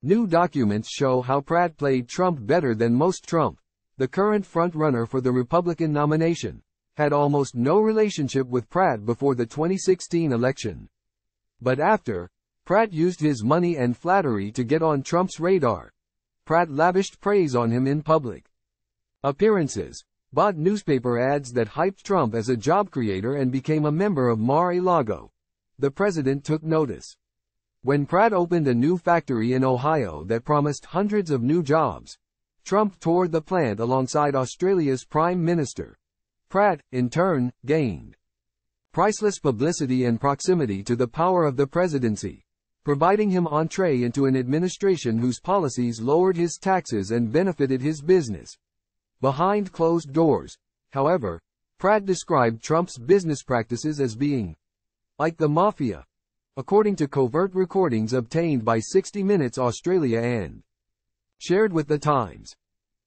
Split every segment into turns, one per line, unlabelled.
New documents show how Pratt played Trump better than most. Trump, the current front-runner for the Republican nomination, had almost no relationship with Pratt before the 2016 election. But after, Pratt used his money and flattery to get on Trump's radar. Pratt lavished praise on him in public appearances, bought newspaper ads that hyped Trump as a job creator, and became a member of Mar-a-Lago. The president took notice. When Pratt opened a new factory in Ohio that promised hundreds of new jobs, Trump toured the plant alongside Australia's Prime Minister. Pratt, in turn, gained priceless publicity and proximity to the power of the presidency, providing him entree into an administration whose policies lowered his taxes and benefited his business. Behind closed doors, however, Pratt described Trump's business practices as being like the mafia, according to covert recordings obtained by 60 Minutes Australia and shared with The Times.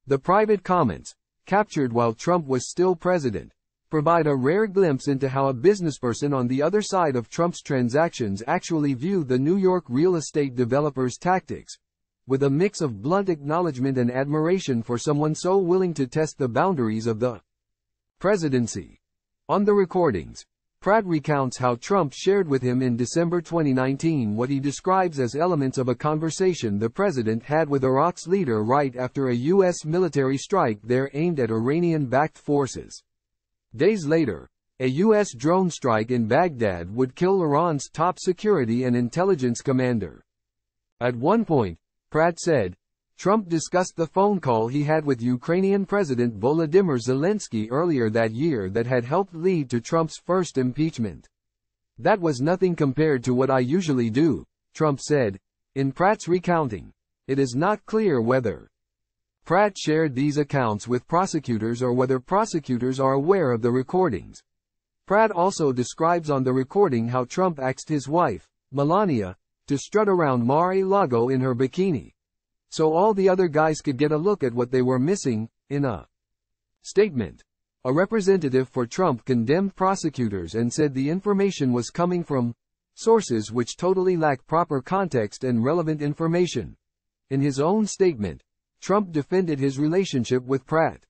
The private comments, captured while Trump was still president, provide a rare glimpse into how a businessperson on the other side of Trump's transactions actually viewed the New York real estate developer's tactics, with a mix of blunt acknowledgement and admiration for someone so willing to test the boundaries of the presidency. On the recordings, Pratt recounts how Trump shared with him in December 2019 what he describes as elements of a conversation the president had with Iraq's leader right after a U.S. military strike there aimed at Iranian-backed forces. Days later, a U.S. drone strike in Baghdad would kill Iran's top security and intelligence commander. At one point, Pratt said, Trump discussed the phone call he had with Ukrainian President Volodymyr Zelensky earlier that year that had helped lead to Trump's first impeachment. That was nothing compared to what I usually do, Trump said. In Pratt's recounting, it is not clear whether Pratt shared these accounts with prosecutors or whether prosecutors are aware of the recordings. Pratt also describes on the recording how Trump asked his wife, Melania, to strut around Mar-a-Lago in her bikini, so all the other guys could get a look at what they were missing. In a statement, a representative for Trump condemned prosecutors and said the information was coming from sources which totally lack proper context and relevant information. In his own statement, Trump defended his relationship with Pratt.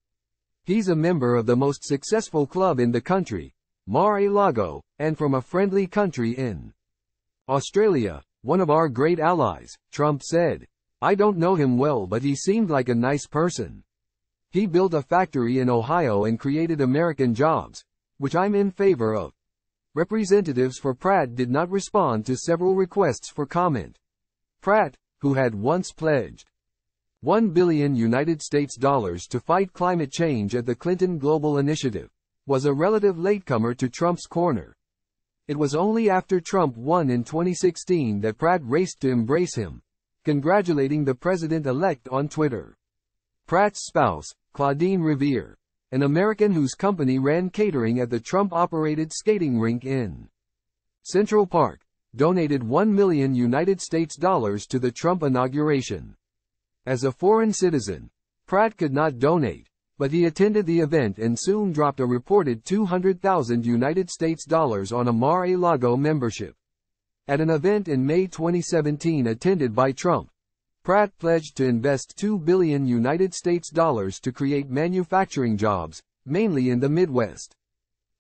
He's a member of the most successful club in the country, Mar-a-Lago, and from a friendly country in Australia, one of our great allies, Trump said. I don't know him well, but he seemed like a nice person. He built a factory in Ohio and created American jobs, which I'm in favor of. Representatives for Pratt did not respond to several requests for comment. Pratt, who had once pledged $1 billion to fight climate change at the Clinton Global Initiative, was a relative latecomer to Trump's corner. It was only after Trump won in 2016 that Pratt raced to embrace him, congratulating the president-elect on Twitter. Pratt's spouse, Claudine Revere, an American whose company ran catering at the Trump-operated skating rink in Central Park, donated $1 million to the Trump inauguration. As a foreign citizen, Pratt could not donate, but he attended the event and soon dropped a reported $200,000 on a Mar-a-Lago membership. At an event in May 2017 attended by Trump, Pratt pledged to invest $2 billion to create manufacturing jobs, mainly in the Midwest.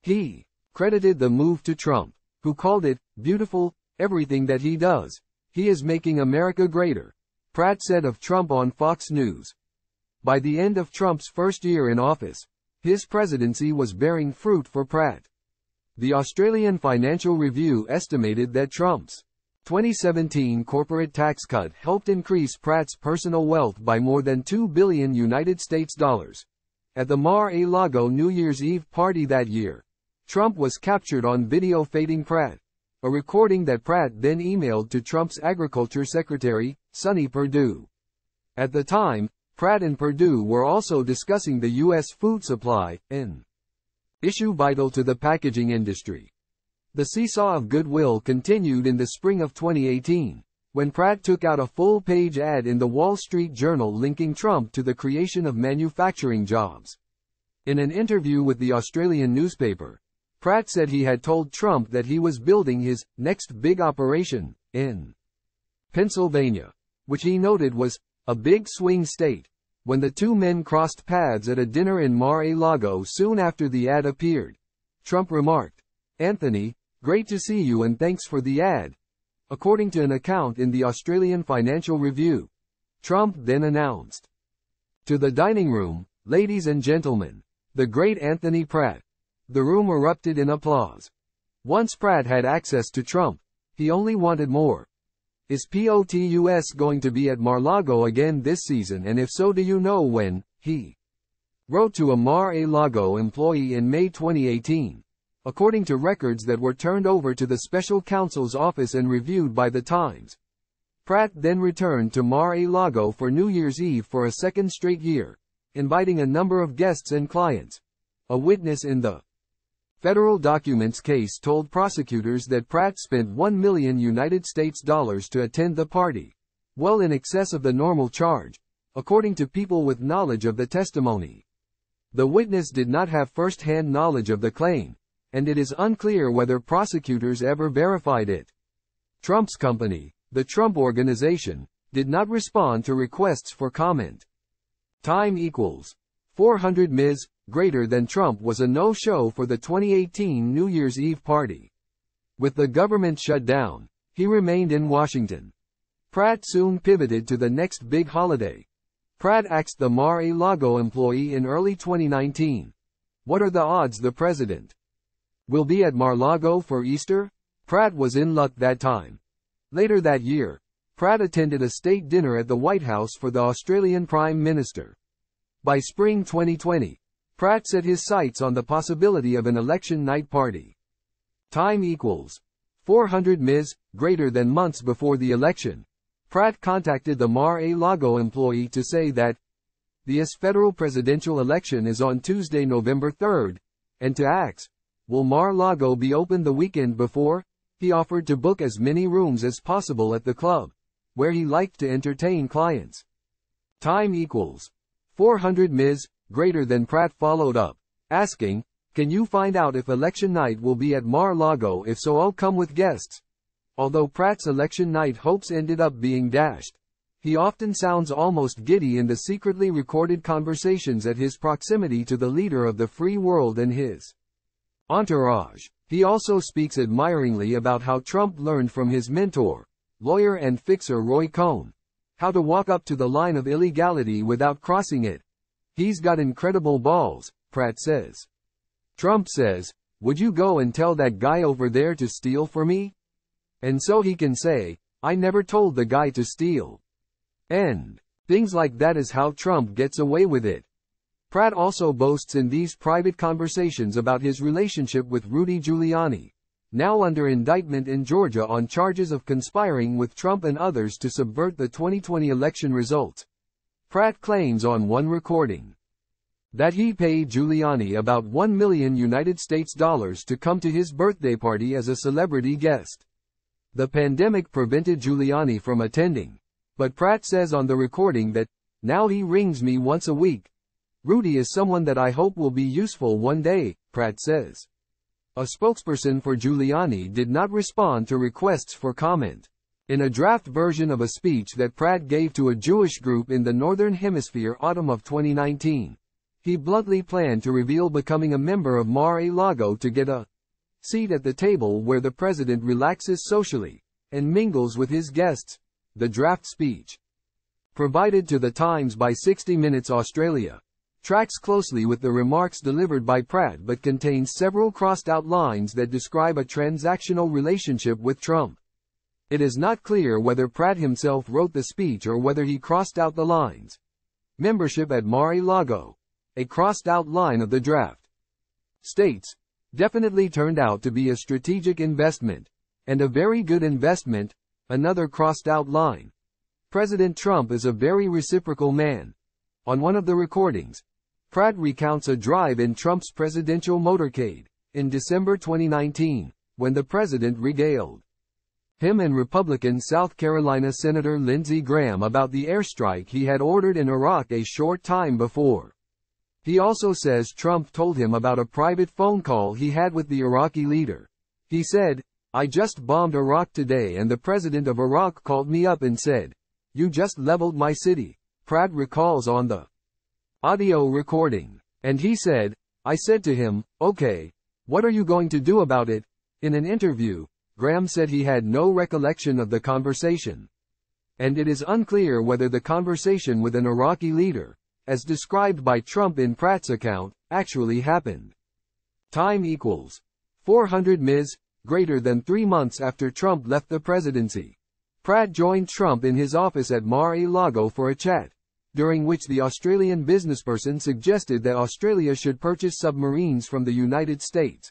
He credited the move to Trump, who called it beautiful. Everything that he does, he is making America greater, Pratt said of Trump on Fox News. By the end of Trump's first year in office, his presidency was bearing fruit for Pratt. The Australian Financial Review estimated that Trump's 2017 corporate tax cut helped increase Pratt's personal wealth by more than $2 billion. At the Mar-a-Lago New Year's Eve party that year, Trump was captured on video fading Pratt, a recording that Pratt then emailed to Trump's Agriculture Secretary, Sonny Perdue. At the time, Pratt and Perdue were also discussing the U.S. food supply, an issue vital to the packaging industry. The seesaw of goodwill continued in the spring of 2018, when Pratt took out a full-page ad in the Wall Street Journal linking Trump to the creation of manufacturing jobs. In an interview with the Australian newspaper, Pratt said he had told Trump that he was building his next big operation in Pennsylvania. which he noted was a big swing state. When the two men crossed paths at a dinner in Mar-a-Lago soon after the ad appeared, Trump remarked, "Anthony, great to see you and thanks for the ad." According to an account in the Australian Financial Review, Trump then announced, "To the dining room, ladies and gentlemen, the great Anthony Pratt." The room erupted in applause. Once Pratt had access to Trump, he only wanted more. Is POTUS going to be at Mar-a-Lago again this season, and if so, do you know when? He wrote to a Mar-a-Lago employee in May 2018. According to records that were turned over to the special counsel's office and reviewed by the Times, Pratt then returned to Mar-a-Lago for New Year's Eve for a second straight year, inviting a number of guests and clients. A witness in the federal documents case told prosecutors that Pratt spent $1 million to attend the party, well in excess of the normal charge, according to people with knowledge of the testimony. The witness did not have first-hand knowledge of the claim, and it is unclear whether prosecutors ever verified it. Trump's company, the Trump Organization, did not respond to requests for comment. Time equals 400 Ms. Greater than Trump was a no-show for the 2018 New Year's Eve party. With the government shut down, he remained in Washington. Pratt soon pivoted to the next big holiday. Pratt asked the Mar-a-Lago employee in early 2019, "What are the odds the president will be at Mar-a-Lago for Easter?" Pratt was in luck that time. Later that year, Pratt attended a state dinner at the White House for the Australian Prime Minister. By spring 2020, Pratt set his sights on the possibility of an election night party. Time equals 400 Ms. Greater than months before the election, Pratt contacted the Mar-a-Lago employee to say that the US federal presidential election is on Tuesday, November 3rd, and to ask, will Mar-a-Lago be open the weekend before? He offered to book as many rooms as possible at the club, where he liked to entertain clients. Time equals 400 Ms. Greater than Pratt followed up, asking, "Can you find out if election night will be at Mar-a-Lago? If so, I'll come with guests." Although Pratt's election night hopes ended up being dashed, he often sounds almost giddy in the secretly recorded conversations at his proximity to the leader of the free world and his entourage. He also speaks admiringly about how Trump learned from his mentor, lawyer and fixer Roy Cohn, how to walk up to the line of illegality without crossing it. "He's got incredible balls," Pratt says. Trump says, "Would you go and tell that guy over there to steal for me?" And so he can say, "I never told the guy to steal." And things like that is how Trump gets away with it. Pratt also boasts in these private conversations about his relationship with Rudy Giuliani, now under indictment in Georgia on charges of conspiring with Trump and others to subvert the 2020 election results. Pratt claims on one recording that he paid Giuliani about $1 million to come to his birthday party as a celebrity guest. The pandemic prevented Giuliani from attending, but Pratt says on the recording that, "Now he rings me once a week. Rudy is someone that I hope will be useful one day," Pratt says. A spokesperson for Giuliani did not respond to requests for comment. In a draft version of a speech that Pratt gave to a Jewish group in the Northern Hemisphere autumn of 2019, he bluntly planned to reveal becoming a member of Mar-a-Lago to get a seat at the table where the president relaxes socially and mingles with his guests. The draft speech, provided to the Times by 60 Minutes Australia, tracks closely with the remarks delivered by Pratt but contains several crossed-out lines that describe a transactional relationship with Trump. It is not clear whether Pratt himself wrote the speech or whether he crossed out the lines. Membership at Mar-a-Lago, a crossed-out line of the draft, states, definitely turned out to be a strategic investment, and a very good investment. Another crossed-out line, President Trump is a very reciprocal man. On one of the recordings, Pratt recounts a drive in Trump's presidential motorcade in December 2019, when the president regaled him and Republican South Carolina Senator Lindsey Graham about the airstrike he had ordered in Iraq a short time before. He also says Trump told him about a private phone call he had with the Iraqi leader. He said, "I just bombed Iraq today and the president of Iraq called me up and said, "You just leveled my city," Pratt recalls on the audio recording. And he said, "I said to him, okay, what are you going to do about it?" In an interview, Graham said he had no recollection of the conversation. And it is unclear whether the conversation with an Iraqi leader, as described by Trump in Pratt's account, actually happened. Time equals 400 ms. Greater than 3 months after Trump left the presidency, Pratt joined Trump in his office at Mar-a-Lago for a chat, during which the Australian businessperson suggested that Australia should purchase submarines from the United States.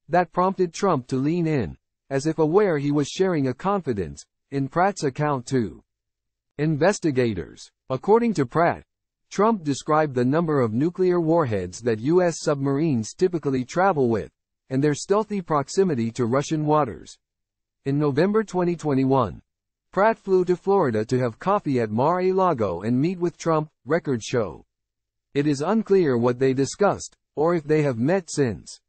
That prompted Trump to lean in, as if aware he was sharing a confidence, in Pratt's account to investigators. According to Pratt, Trump described the number of nuclear warheads that U.S. submarines typically travel with, and their stealthy proximity to Russian waters. In November 2021, Pratt flew to Florida to have coffee at Mar-a-Lago and meet with Trump, records show. It is unclear what they discussed, or if they have met since.